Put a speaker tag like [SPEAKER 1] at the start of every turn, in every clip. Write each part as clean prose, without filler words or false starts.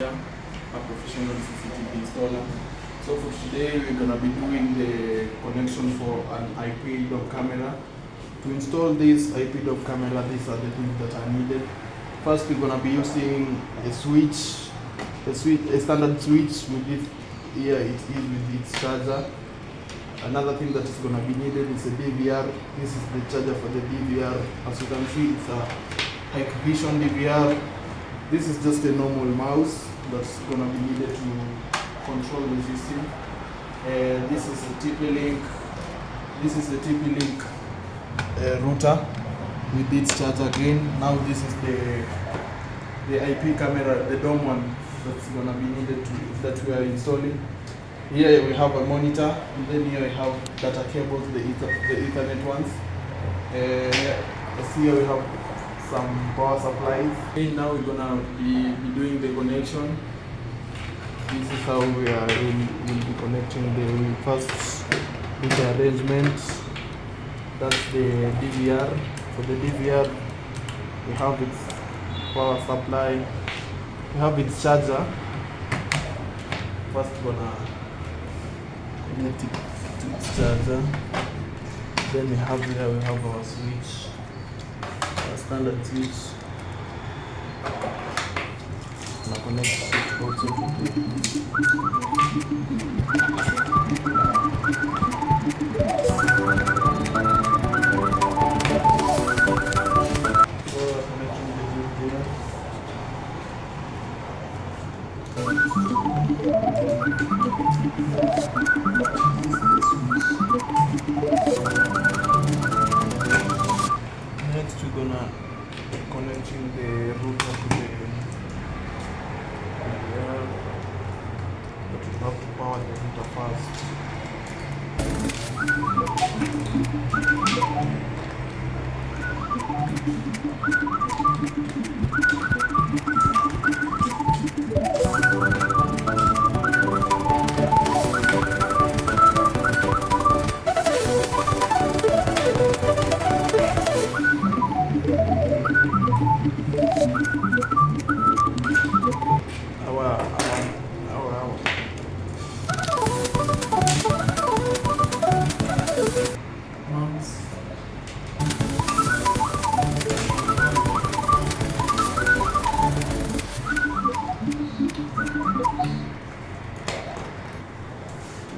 [SPEAKER 1] A professional CCTV installer. So for today we're gonna be doing the connection for an IP dog camera. To install this IP dog camera, these are the things that are needed. First, we're gonna be using a switch, a standard switch with it. Here it is with its charger. Another thing that is gonna be needed is a DVR. This is the charger for the DVR. As you can see, it's a Hikvision DVR. This is just a normal mouse that's gonna be needed to control the system. This is a TP-Link. This is the TP-Link router with its charger again. Now this is the IP camera, the DOM one that's gonna be needed that we are installing. Here we have a monitor, and then here we have data cables, the Ethernet ones. Here we have some power supplies. Okay, now we're gonna be doing the connection. This is how we'll be connecting. The first do the arrangement. That's the DVR. For the DVR, we have its power supply. We have its charger. First, gonna connect it to its charger. Then we have our switch. Standard switch. Now connect it also to next we're gonna connecting the router to the but we have to power the router first.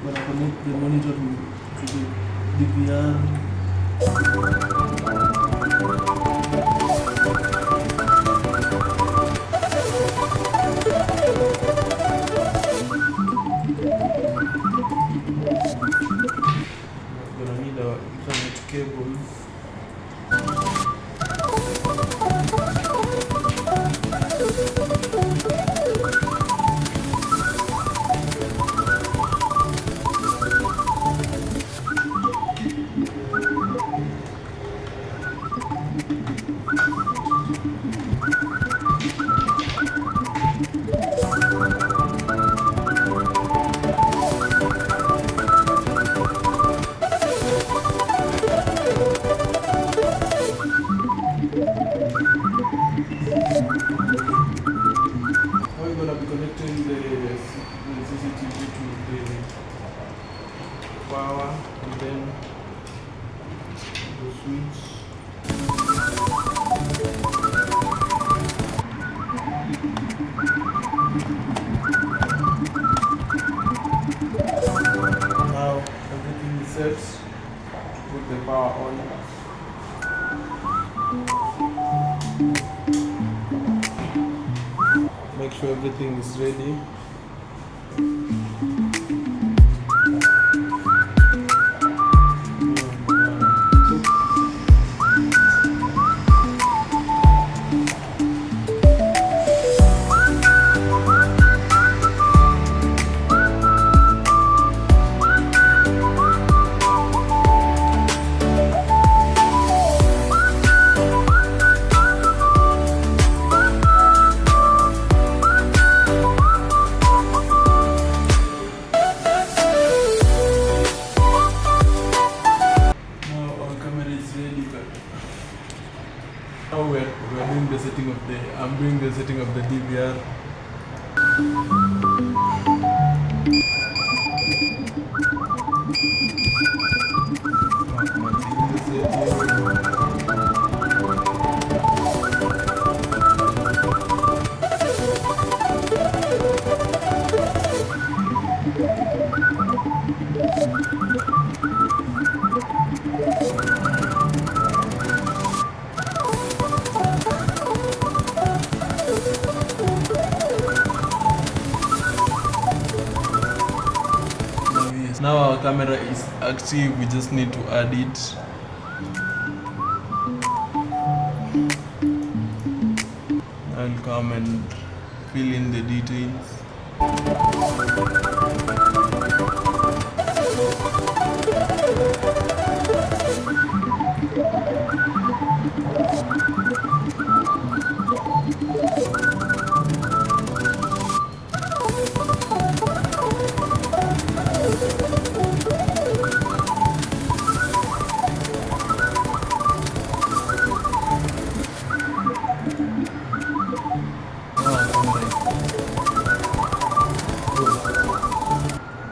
[SPEAKER 1] When I connect the monitor to the DVR. We're gonna need our Ethernet cables. We're going to be connecting the CCTV to the power and then the switch. Now everything is set to put the power on. Make sure everything is ready. Now our camera is active, we just need to add it. I'll come and fill in the details.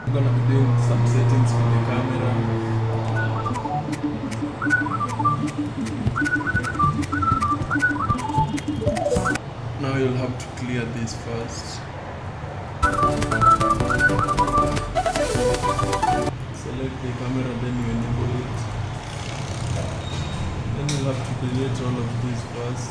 [SPEAKER 1] I'm gonna be doing some settings for the camera. Now you'll have to clear this first. Select the camera, then you enable it. Then you'll have to delete all of these first.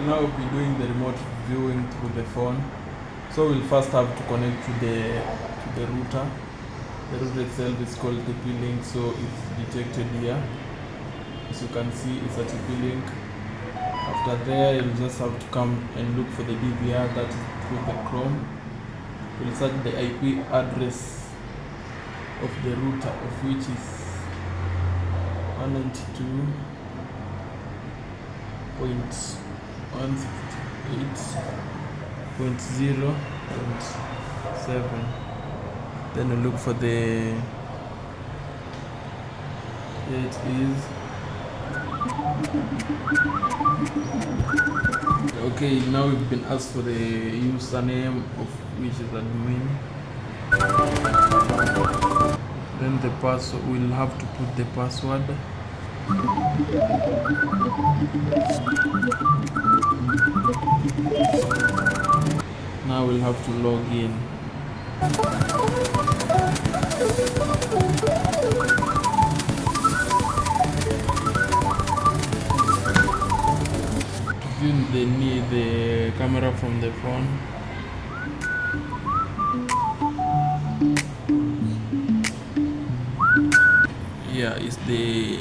[SPEAKER 1] Now we'll be doing the remote viewing through the phone. So we'll first have to connect to the router. The router itself is called TP-Link, so it's detected here. As you can see, it's a TP-Link. After there, you'll just have to come and look for the DVR, that is through the Chrome. We'll search the IP address of the router, of which is 192.168.0.7. Then we look for the, it is okay. Now we've been asked for the username, of which is admin. Then the password, we'll have to put the password. Now we'll have to log in. Viewing the camera from the phone. Yeah, it's the